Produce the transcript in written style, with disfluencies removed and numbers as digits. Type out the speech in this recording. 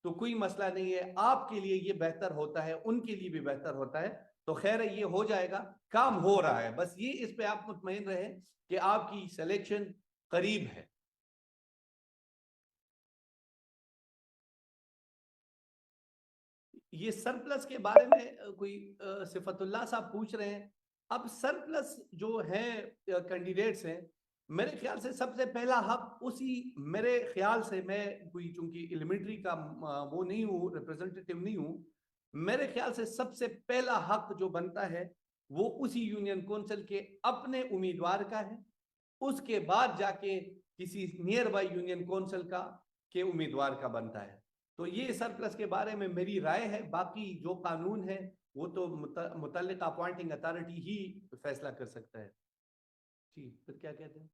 तो कोई मसला नहीं है, आपके लिए ये बेहतर होता है, उनके लिए भी बेहतर होता है। तो खैर ये हो जाएगा, काम हो रहा है, बस ये इस पे आप मुतमईन रहे कि आपकी सिलेक्शन करीब है। ये सरप्लस के बारे में कोई सिफतुल्लाह साहब पूछ रहे हैं। अब सरप्लस जो है कैंडिडेट्स हैं, मेरे ख्याल से सबसे पहला हक उसी, मेरे ख्याल से, मैं कोई चूंकि एलिमेंट्री का वो नहीं हूँ, रिप्रेजेंटेटिव नहीं हूँ, मेरे ख्याल से सबसे पहला हक जो बनता है वो उसी यूनियन काउंसिल के अपने उम्मीदवार का है, उसके बाद जाके किसी नियर बाई यूनियन काउंसिल का के उम्मीदवार का बनता है। तो ये सरप्लस के बारे में मेरी राय है, बाकी जो कानून है वो तो मुतल्लिका अपॉइंटिंग अथॉरिटी ही फैसला कर सकता है। जी, फिर क्या कहते हैं।